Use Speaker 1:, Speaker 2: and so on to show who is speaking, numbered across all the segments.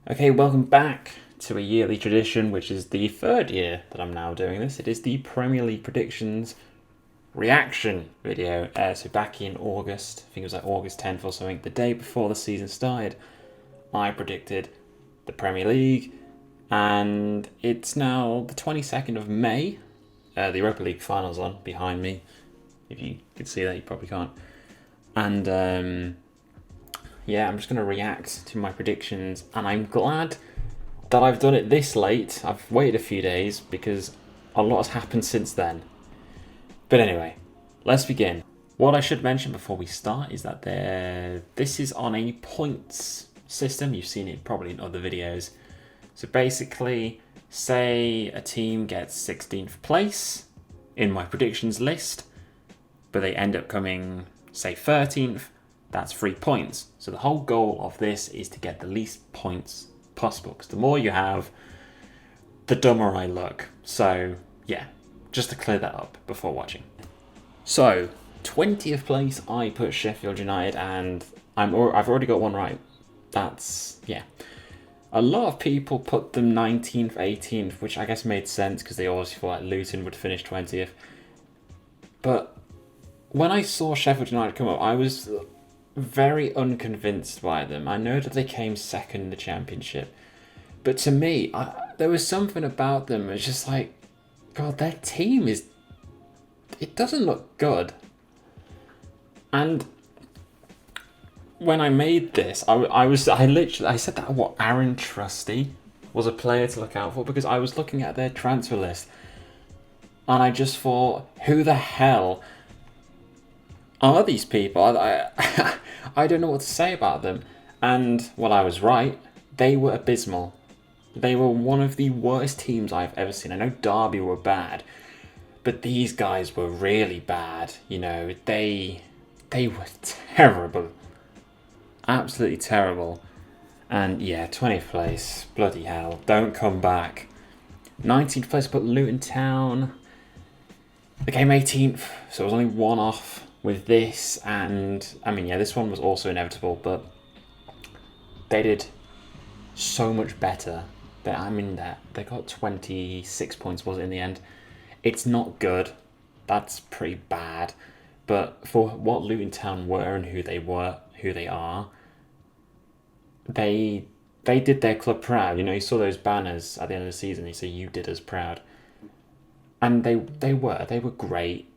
Speaker 1: Okay, welcome back to a yearly tradition, which is the third year that I'm now doing this. It is the Premier League predictions reaction video. So back in August, I think it was like August 10th or something, the day before the season started, I predicted the Premier League, and it's now the 22nd of May. The Europa League finals on behind me. If you could see that, you probably can't. And yeah, I'm just going to react to my predictions, and I'm glad that I've done it this late. I've waited a few days because a lot has happened since then. But anyway, let's begin. What I should mention before we start is that this is on a points system. You've seen it probably in other videos. So basically, say a team gets 16th place in my predictions list, but they end up coming, say, 13th, that's 3 points. So the whole goal of this is to get the least points possible, because the more you have, the dumber I look. So yeah, just to clear that up before watching. So 20th place, I put Sheffield United, and I've already got one right. That's, yeah. A lot of people put them 19th, 18th, which I guess made sense because they always thought like Luton would finish 20th. But when I saw Sheffield United come up, I was very unconvinced by them. I know that they came second in the Championship, but to me, there was something about them. It's just like, God, their team is. It doesn't look good. And when I made this, I said that Aaron Trusty was a player to look out for, because I was looking at their transfer list, and I just thought, who the hell are these people? I don't know what to say about them. And well, I was right. They were abysmal. They were one of the worst teams I've ever seen. I know Derby were bad, but these guys were really bad. You know, they were terrible. Absolutely terrible. And yeah, 20th place. Bloody hell. Don't come back. 19th place, put Luton Town. They came 18th, so it was only one off with this. And I mean, yeah, this one was also inevitable, but they did so much better. They got 26 points, was it, in the end? It's not good. That's pretty bad. But for what Luton Town were and who they are, they did their club proud. You know, you saw those banners at the end of the season. You say, "You did us proud," and they were great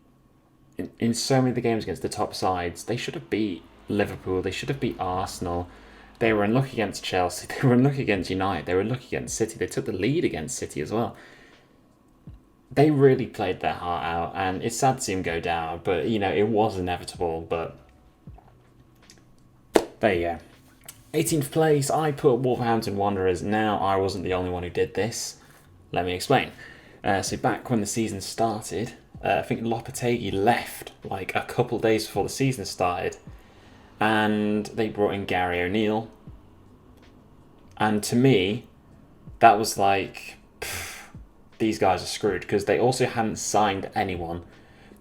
Speaker 1: in so many of the games against the top sides. They should have beat Liverpool. They should have beat Arsenal. They were unlucky against Chelsea. They were unlucky against United. They were unlucky against City. They took the lead against City as well. They really played their heart out, and it's sad to see them go down. But you know, it was inevitable. But there you go. 18th place, I put Wolverhampton Wanderers. Now, I wasn't the only one who did this. Let me explain. So back when the season started, I think Lopetegui left like a couple days before the season started, and they brought in Gary O'Neill. And to me, that was like, these guys are screwed, because they also hadn't signed anyone.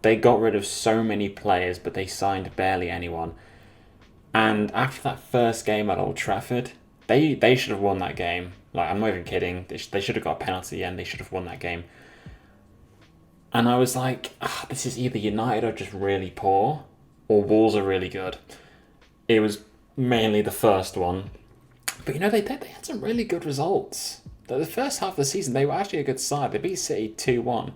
Speaker 1: They got rid of so many players, but they signed barely anyone. And after that first game at Old Trafford, they should have won that game. Like, I'm not even kidding. They should have got a penalty, and they should have won that game. And I was like, this is either United are just really poor, or Wolves are really good. It was mainly the first one. But you know, they had some really good results. The first half of the season, they were actually a good side. They beat City 2-1.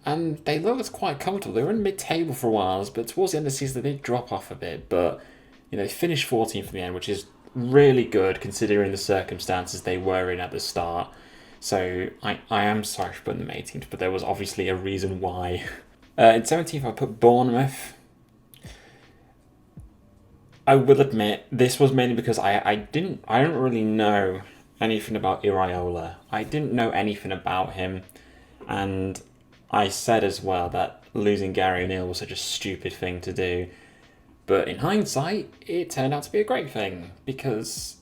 Speaker 1: And they looked quite comfortable. They were in mid-table for a while, but towards the end of the season, they did drop off a bit. But you know, they finished 14th in the end, which is really good considering the circumstances they were in at the start. So I am sorry for putting them 18th, but there was obviously a reason why. In 17th, I put Bournemouth. I will admit, this was mainly because I don't really know anything about Iraola. I didn't know anything about him, and I said as well that losing Gary O'Neill was such a stupid thing to do. But in hindsight, it turned out to be a great thing, because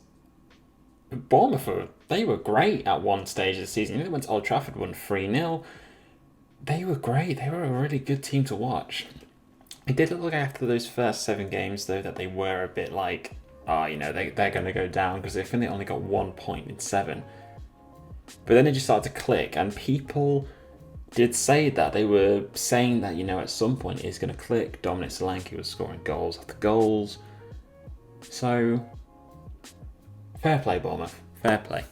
Speaker 1: Bournemouth, they were great at one stage of the season. They went to Old Trafford, won 3-0. They were great. They were a really good team to watch. It did look like after those first 7 games, though, that they were a bit like, they're going to go down because they think they only got 1 point in 7. But then it just started to click, and people did say that. They were saying that, at some point it's going to click. Dominic Solanke was scoring goals after goals. So, fair play, Bournemouth. Fair play.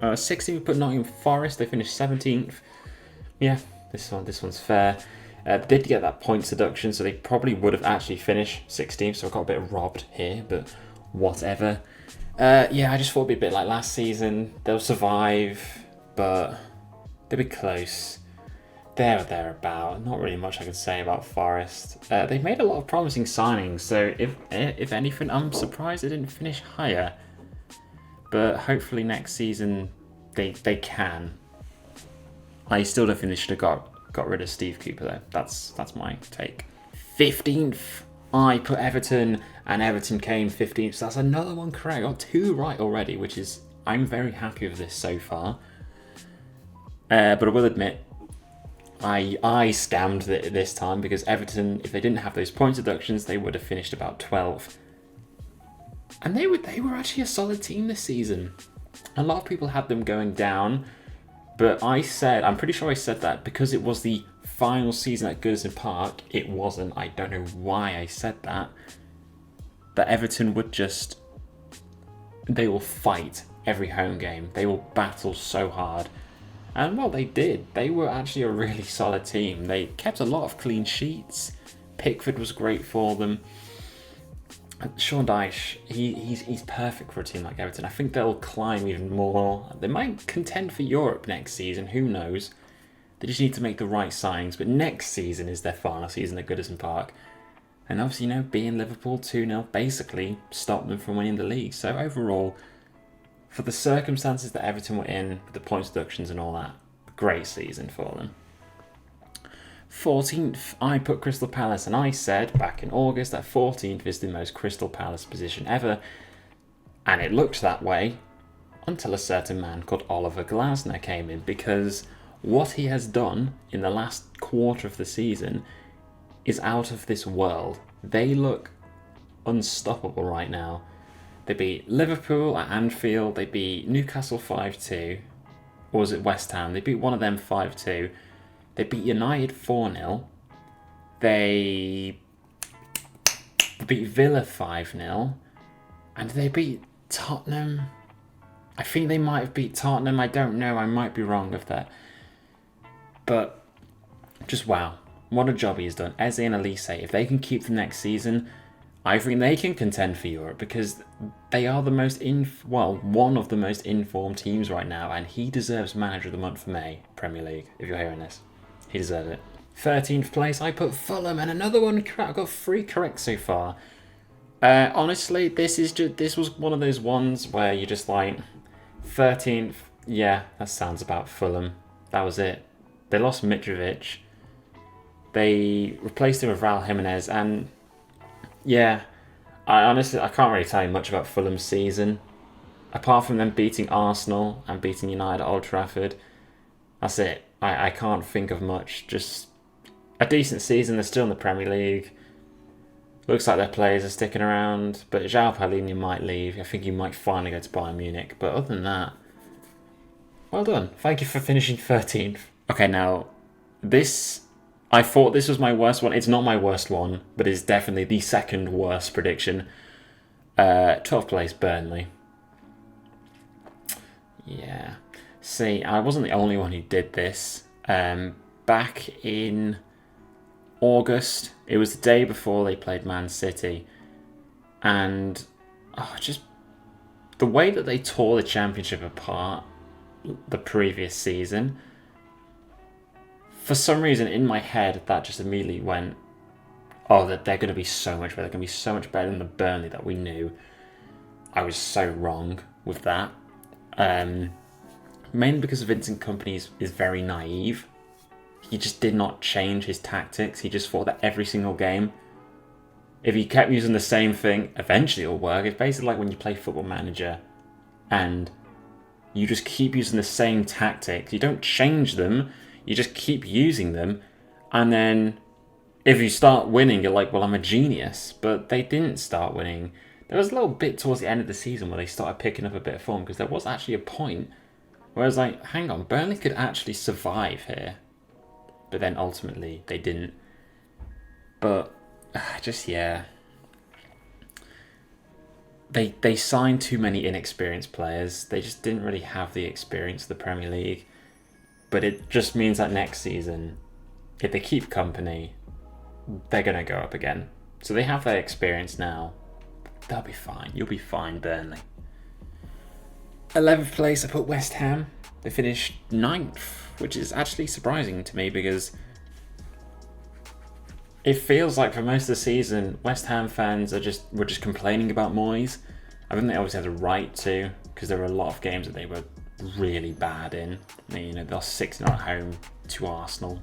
Speaker 1: 16th put Nottingham Forest. They finished 17th. Yeah, this one's fair. They did get that points deduction, so they probably would have actually finished 16th, so I got a bit robbed here, but whatever. I just thought it'd be a bit like last season. They'll survive, but they'll be close. There or thereabout. Not really much I can say about Forest. They've made a lot of promising signings, so if anything, I'm surprised they didn't finish higher. But hopefully next season they can. I still don't think they should have got rid of Steve Cooper though. That's my take. 15th, I put Everton, and Everton came 15th. So that's another one correct. I got 2 right already, which is, I'm very happy with this so far. But I will admit, I scammed it this time, because Everton, if they didn't have those point deductions, they would have finished about 12th. And they were actually a solid team this season. A lot of people had them going down, but I'm pretty sure I said that because it was the final season at Goodison Park, it wasn't. I don't know why I said that. That Everton they will fight every home game. They will battle so hard. And well, they did. They were actually a really solid team. They kept a lot of clean sheets. Pickford was great for them. Sean Dyche, he's perfect for a team like Everton. I think they'll climb even more. They might contend for Europe next season, who knows. They just need to make the right signings. But next season is their final season at Goodison Park. And obviously, being Liverpool 2-0 basically stopped them from winning the league. So overall, for the circumstances that Everton were in, with the points deductions and all that, great season for them. 14th, I put Crystal Palace, and I said back in August that 14th is the most Crystal Palace position ever, and it looked that way until a certain man called Oliver Glasner came in, because what he has done in the last quarter of the season is out of this world. They look unstoppable right now. They beat Liverpool at Anfield, they beat Newcastle 5-2, or was it West Ham? They beat one of them 5-2. They beat United 4-0. They beat Villa 5-0. And they beat Tottenham. I think they might have beat Tottenham. I don't know. I might be wrong with that. But just wow. What a job he's done. Eze and Elise, if they can keep them next season, I think they can contend for Europe, because they are the most one of the most informed teams right now, and he deserves Manager of the Month for May, Premier League, if you're hearing this. He deserves it. 13th place, I put Fulham, and another one correct. I've got 3 correct so far. Honestly, this was one of those ones where you're just like, 13th, yeah, that sounds about Fulham. That was it. They lost Mitrovic. They replaced him with Raul Jimenez, and yeah, I can't really tell you much about Fulham's season. Apart from them beating Arsenal and beating United at Old Trafford, that's it. I can't think of much. Just a decent season. They're still in the Premier League. Looks like their players are sticking around, but João Palhinha might leave. I think he might finally go to Bayern Munich. But other than that, well done. Thank you for finishing 13th. Okay, now, I thought this was my worst one. It's not my worst one, but it's definitely the second worst prediction. 12th place, Burnley. Yeah. See, I wasn't the only one who did this. Back in August, it was the day before they played Man City. And just the way that they tore the Championship apart the previous season, for some reason in my head, that just immediately went, that they're going to be so much better. They're going to be so much better than the Burnley that we knew. I was so wrong with that. Mainly because Vincent Kompany is very naive. He just did not change his tactics. He just thought that every single game, if he kept using the same thing, eventually it'll work. It's basically like when you play Football Manager and you just keep using the same tactics. You don't change them. You just keep using them. And then if you start winning, you're like, well, I'm a genius. But they didn't start winning. there was a little bit towards the end of the season where they started picking up a bit of form, because there was actually a point where I was like, hang on, Burnley could actually survive here. But then ultimately they didn't. But just, yeah. They signed too many inexperienced players. They just didn't really have the experience of the Premier League. But it just means that next season, if they keep company, they're going to go up again. So they have that experience now. They'll be fine. You'll be fine, Burnley. 11th place, I put West Ham. They finished 9th, which is actually surprising to me because it feels like for most of the season, West Ham fans were just complaining about Moyes. I think they obviously had a right to, because there were a lot of games that they were really bad in. You know, they lost 6-0 at home to Arsenal.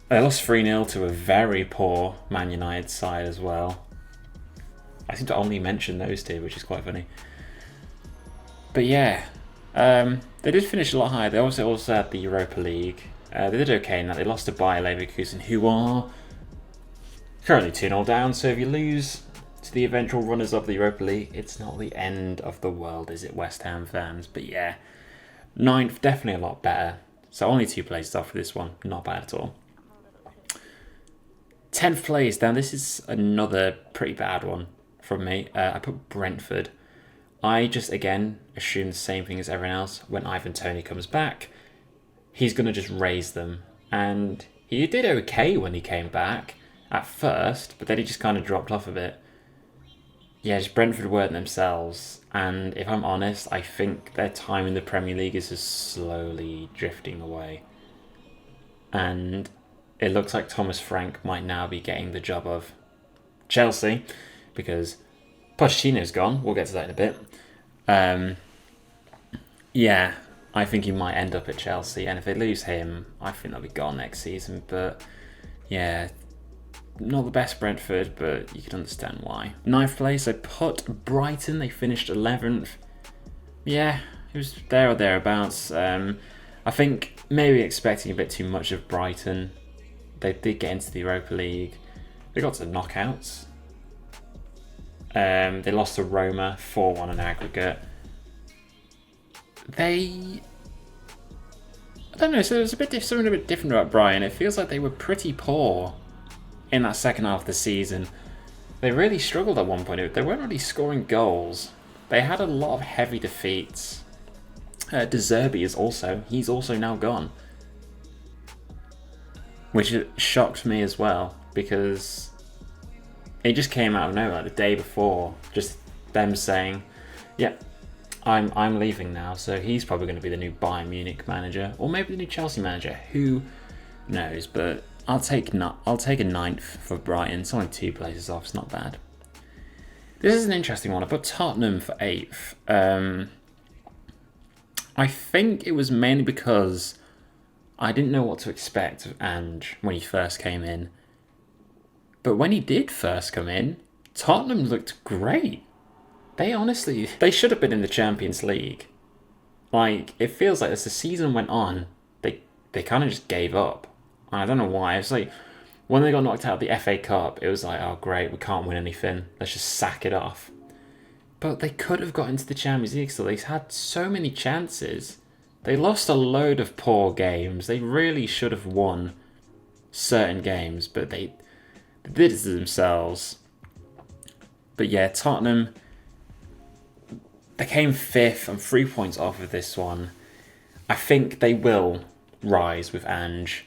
Speaker 1: They lost 3-0 to a very poor Man United side as well. I seem to only mention those two, which is quite funny. But yeah, they did finish a lot higher. They also had the Europa League. They did okay in that. They lost to Bayer Leverkusen, who are currently 2-0 down. So if you lose to the eventual runners of the Europa League, it's not the end of the world, is it, West Ham fans? But yeah, 9th, definitely a lot better. So only 2 places off for this one. Not bad at all. 10th place. Now this is another pretty bad one from me. I put Brentford. I just, again, assume the same thing as everyone else. When Ivan Toney comes back, he's going to just raise them. And he did okay when he came back at first, but then he just kind of dropped off a bit. Yeah, just Brentford weren't themselves. And if I'm honest, I think their time in the Premier League is just slowly drifting away. And it looks like Thomas Frank might now be getting the job of Chelsea, because Pochettino's gone. We'll get to that in a bit. Yeah, I think he might end up at Chelsea, and if they lose him, I think they'll be gone next season. But yeah, not the best Brentford, but you can understand why. 9th place, I put Brighton. They finished 11th. Yeah, it was there or thereabouts. I think maybe expecting a bit too much of Brighton. They did get into the Europa League. They got to the knockouts. They lost to Roma 4-1 in aggregate. I don't know, so there's something a bit different about Brighton. It feels like they were pretty poor in that second half of the season. They really struggled at one point. They weren't really scoring goals. They had a lot of heavy defeats. De Zerbi he's also now gone. Which shocked me as well, because it just came out of nowhere, like the day before, just them saying, yeah, I'm leaving now, so he's probably going to be the new Bayern Munich manager, or maybe the new Chelsea manager, who knows, but I'll take a 9th for Brighton. It's only 2 places off, it's not bad. This is an interesting one. I put Tottenham for 8th. I think it was mainly because I didn't know what to expect of Ange when he first came in. But when he did first come in, Tottenham looked great. They should have been in the Champions League. Like, it feels like as the season went on, they kind of just gave up. I don't know why. It's like, when they got knocked out of the FA Cup, it was like, oh great, we can't win anything. Let's just sack it off. But they could have got into the Champions League still. They had so many chances. They lost a load of poor games. They really should have won certain games, but they did it to themselves. But yeah, Tottenham, they came 5th. I'm 3 points off of this one. I think they will rise with Ange.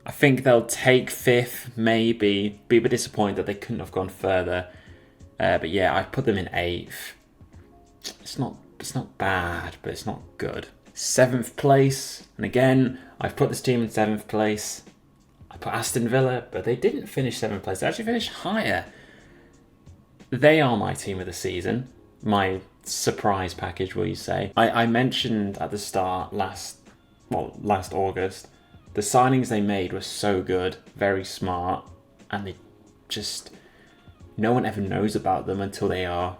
Speaker 1: I think they'll take 5th, maybe. Be a bit disappointed that they couldn't have gone further. But yeah, I put them in 8th. It's not bad, but it's not good. 7th place, and again, I've put this team in 7th place. I put Aston Villa, but they didn't finish 7th place. They actually finished higher. They are my team of the season. My surprise package, will you say? I mentioned at the start last August, the signings they made were so good, very smart, and they just, no one ever knows about them until they are,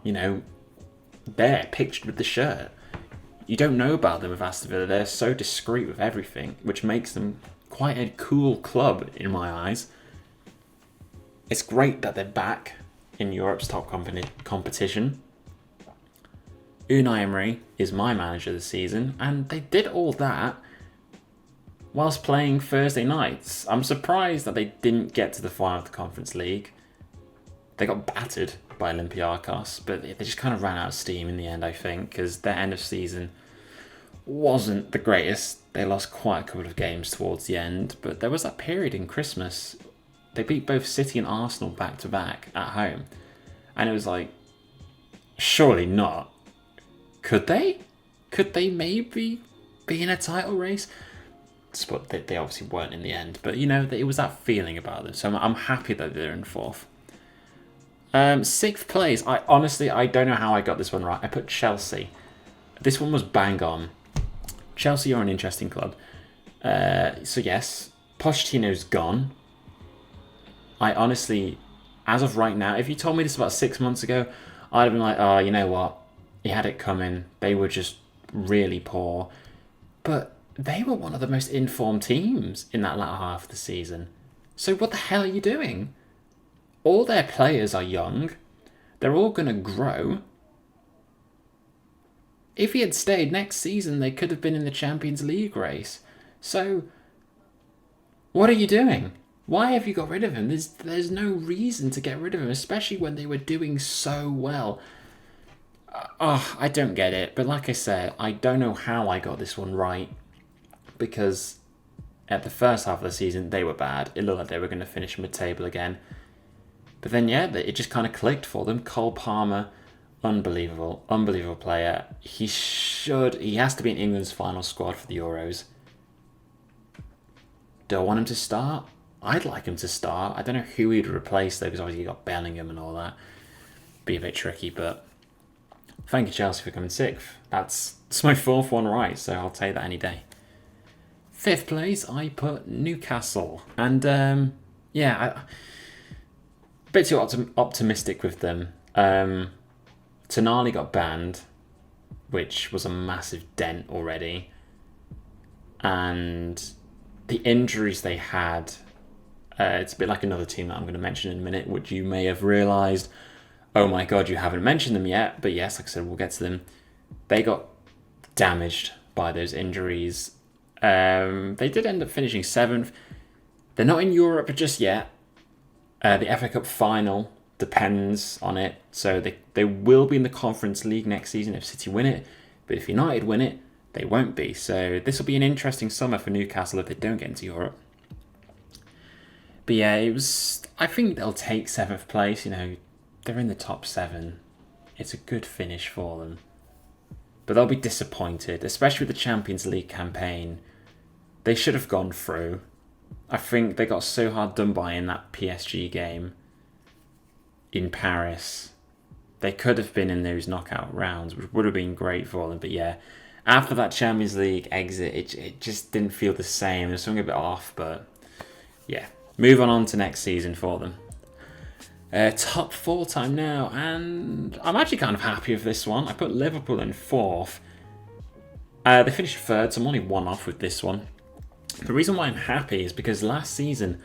Speaker 1: there, pictured with the shirt. You don't know about them with Aston Villa. They're so discreet with everything, which makes them quite a cool club in my eyes. It's great that they're back. in Europe's top competition. Unai Emery is my manager this season, and they did all that whilst playing Thursday nights. I'm surprised that they didn't get to the final of the Conference League. They got battered by Olympiacos, but they just kind of ran out of steam in the end, I think, because their end of season wasn't the greatest. They lost quite a couple of games towards the end, but there was that period in Christmas. They beat both City and Arsenal back to back at home, and it was like, surely not. Could they? Could they maybe be in a title race? But they obviously weren't in the end. But, it was that feeling about them. So I'm happy that they're in fourth. Sixth place. I don't know how I got this one right. I put Chelsea. This one was bang on. Chelsea are an interesting club. So yes, Pochettino's gone. I honestly, as of right now, if you told me this about 6 months ago, I'd have been like, oh, you know what? He had it coming. They were just really poor. But they were one of the most informed teams in that latter half of the season. So what the hell are you doing? All their players are young. They're all going to grow. If he had stayed next season, they could have been in the Champions League race. So, what are you doing? Why have you got rid of him? There's no reason to get rid of him, especially when they were doing so well. I don't get it. But like I said, I don't know how I got this one right. Because at the first half of the season, they were bad. It looked like they were going to finish mid-table again. But then, it just kind of clicked for them. Cole Palmer, unbelievable player. He has to be in England's final squad for the Euros. Do I want him to start? I'd like him to start. I don't know who he'd replace, though, because obviously you got Bellingham and all that. Be a bit tricky, but thank you, Chelsea, for coming sixth. That's my fourth one right, so I'll take that any day. Fifth place, I put Newcastle. And, a bit too optimistic with them. Tonali got banned, which was a massive dent already. And the injuries they had, it's a bit like another team that I'm going to mention in a minute, which you may have realised, oh my god, you haven't mentioned them yet. But yes, like I said, we'll get to them. They got damaged by those injuries. They did end up finishing 7th. They're not in Europe just yet. The FA Cup final depends on it. So they will be in the Conference League next season if City win it. But if United win it, they won't be. So this will be an interesting summer for Newcastle if they don't get into Europe. But yeah, I think they'll take 7th place. They're in the top 7. It's a good finish for them. But they'll be disappointed, especially with the Champions League campaign. They should have gone through. I think they got so hard done by in that PSG game in Paris. They could have been in those knockout rounds, which would have been great for them. But yeah, after that Champions League exit, it just didn't feel the same. There's something a bit off, but yeah. Move on to next season for them. Top 4 time now, and I'm actually kind of happy with this one. I put Liverpool in 4th. They finished 3rd, so I'm only 1 off with this one. The reason why I'm happy is because last season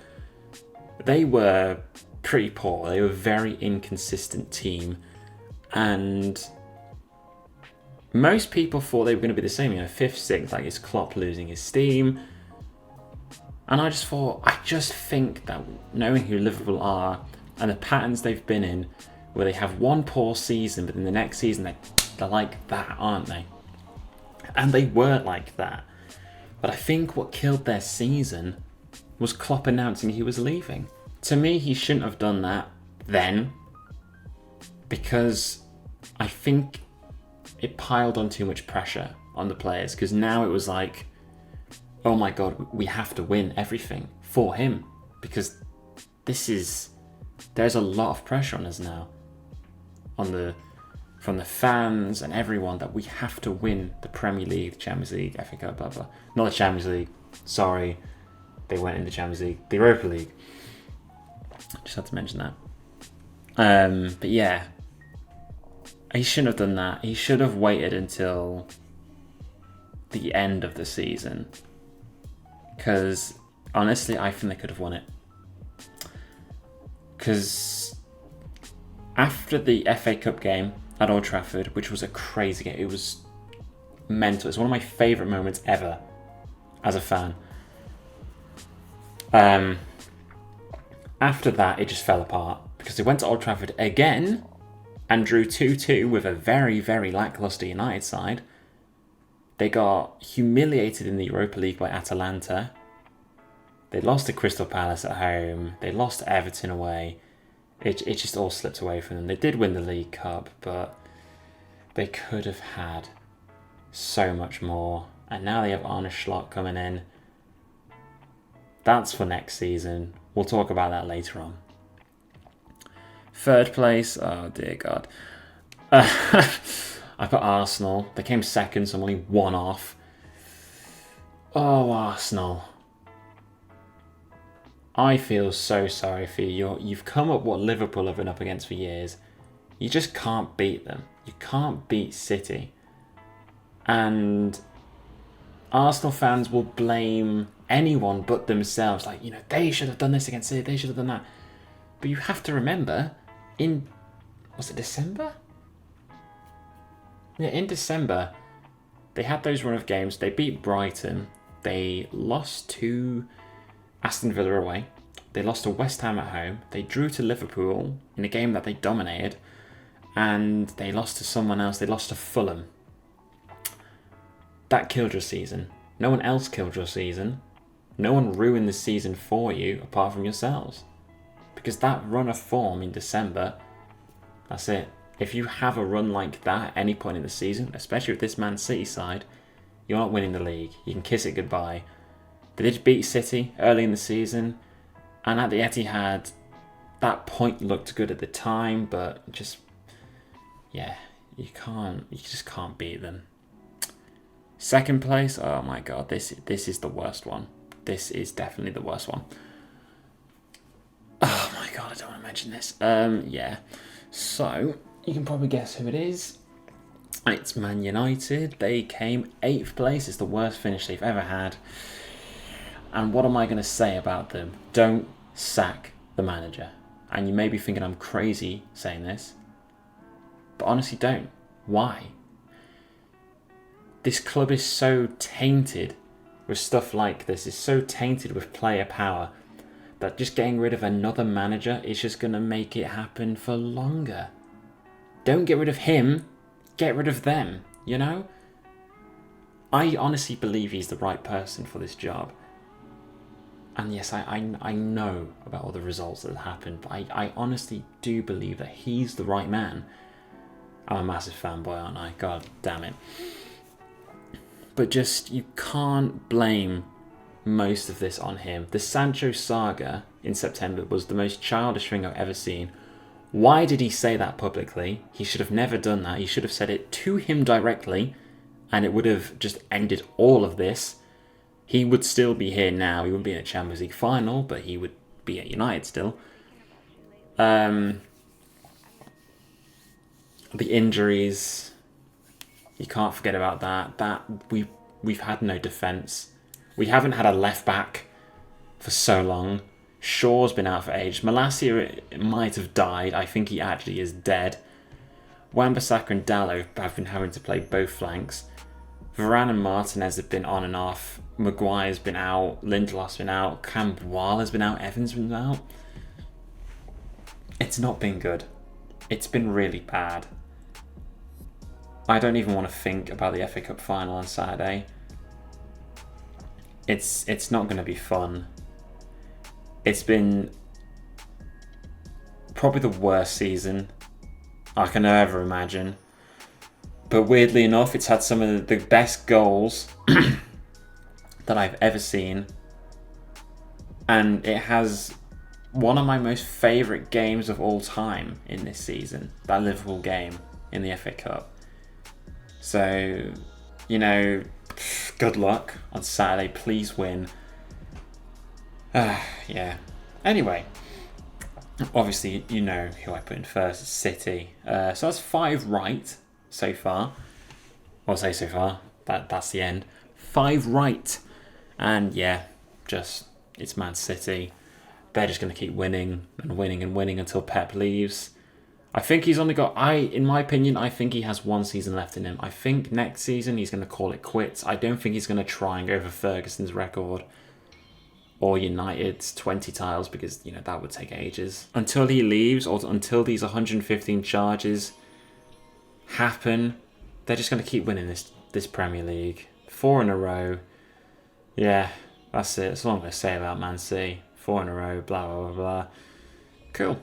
Speaker 1: they were pretty poor. They were a very inconsistent team, and most people thought they were going to be the same. 5th, 6th, like it's Klopp losing his steam. And I just think that knowing who Liverpool are and the patterns they've been in, where they have one poor season, but in the next season they're like that, aren't they? And they weren't like that. But I think what killed their season was Klopp announcing he was leaving. To me, he shouldn't have done that then, because I think it piled on too much pressure on the players, because now it was like, oh my god, we have to win everything for him, because there's a lot of pressure on us now, from the fans and everyone, that we have to win the Premier League, the Champions League, FA Cup, blah blah. Not the Champions League, sorry, they went in the Champions League, the Europa League. Just had to mention that. But yeah, he shouldn't have done that. He should have waited until the end of the season, because honestly, I think they could have won it. Because After the FA Cup game at Old Trafford, which was a crazy game, it was mental. It's one of my favourite moments ever as a fan. After that, it just fell apart because they went to Old Trafford again and drew 2-2 with a very, very lacklustre United side. They got humiliated in the Europa League by Atalanta. They lost to Crystal Palace at home. They lost to Everton away. It just all slipped away from them. They did win the League Cup, but they could have had so much more. And now they have Arne Slot coming in. That's for next season. We'll talk about that later on. Third place, oh dear God. I put Arsenal. They came second, so I'm only one off. Oh, Arsenal. I feel so sorry for you. You've come up what Liverpool have been up against for years. You just can't beat them. You can't beat City. And Arsenal fans will blame anyone but themselves. Like, they should have done this against City. They should have done that. But you have to remember, was it December? Yeah, in December, they had those run of games. They beat Brighton. They lost to Aston Villa away. They lost to West Ham at home. They drew to Liverpool in a game that they dominated. And they lost to someone else. They lost to Fulham. That killed your season. No one else killed your season. No one ruined the season for you apart from yourselves. Because that run of form in December, that's it. If you have a run like that at any point in the season, especially with this Man City side, you're not winning the league. You can kiss it goodbye. They did beat City early in the season, and at the Etihad, that point looked good at the time, but you just can't beat them. Second place, oh my God, this is the worst one. This is definitely the worst one. Oh my God, I don't want to mention this. So you can probably guess who it is. It's Man United. They came 8th place. It's the worst finish they've ever had. And what am I going to say about them? Don't sack the manager. And you may be thinking I'm crazy saying this, but honestly don't. Why? This club is so tainted with stuff like this. It's so tainted with player power that just getting rid of another manager is just going to make it happen for longer. Don't get rid of him. Get rid of them, I honestly believe he's the right person for this job. And yes, I know about all the results that have happened, but I honestly do believe that he's the right man. I'm a massive fanboy, aren't I? God damn it. But just, you can't blame most of this on him. The Sancho saga in September was the most childish thing I've ever seen. Why did he say that publicly? He should have never done that. He should have said it to him directly, and it would have just ended all of this. He would still be here now. He wouldn't be in a Champions League final, but he would be at United still. The injuries, you can't forget about that. We've had no defence. We haven't had a left back for so long. Shaw's been out for ages. Malacia might have died. I think he actually is dead. Wan-Bissaka and Dalot have been having to play both flanks. Varane and Martinez have been on and off. Maguire's been out. Lindelof's been out. Campbell has been out. Evans been out. It's not been good. It's been really bad. I don't even want to think about the FA Cup final on Saturday. It's not going to be fun. It's been probably the worst season I can ever imagine. But weirdly enough, it's had some of the best goals that I've ever seen. And it has one of my most favourite games of all time in this season. That Liverpool game in the FA Cup. So, good luck on Saturday. Please win. Yeah. Anyway, obviously you know who I put in first. It's City. So that's 5 right so far. I'll say so far. That's the end. 5 right. And yeah, it's Man City. They're just going to keep winning and winning and winning until Pep leaves. I think he's only got, in my opinion, I think he has one season left in him. I think next season he's going to call it quits. I don't think he's going to try and go for Ferguson's record or United's 20 titles because, you know, that would take ages. Until he leaves or until these 115 charges happen, they're just going to keep winning this Premier League. 4 in a row. Yeah, that's it. That's all I'm going to say about Man City. 4 in a row, blah, blah, blah, blah. Cool.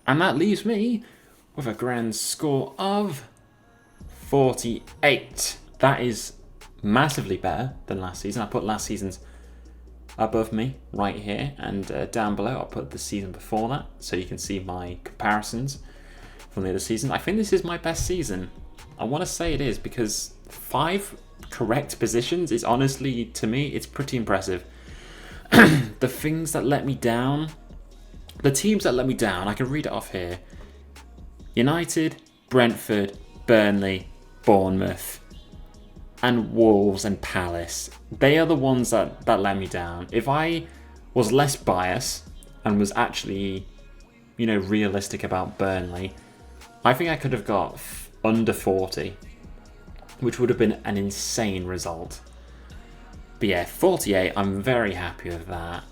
Speaker 1: And that leaves me with a grand score of 48. That is massively better than last season. I put last season's above me right here, and down below I'll put the season before that so you can see my comparisons from the other season. I think this is my best season. I want to say it is because 5 correct positions is honestly, to me, it's pretty impressive. The things that let me down, the teams that let me down, I can read it off here. United, Brentford, Burnley, Bournemouth, and Wolves and Palace. They are the ones that let me down. If I was less biased and was actually, you know, realistic about Burnley, I think I could have got under 40, which would have been an insane result. But yeah, 48, I'm very happy with that.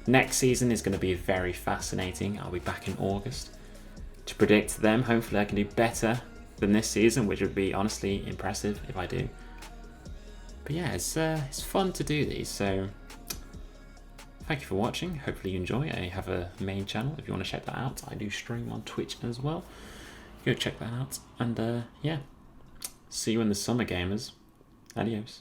Speaker 1: Next season is going to be very fascinating. I'll be back in August to predict them. Hopefully I can do better than this season, which would be honestly impressive if I do. But yeah, it's fun to do these, so thank you for watching. Hopefully you enjoy. I have a main channel if you want to check that out. I do stream on Twitch as well. Go check that out. And yeah, see you in the summer, gamers. Adios.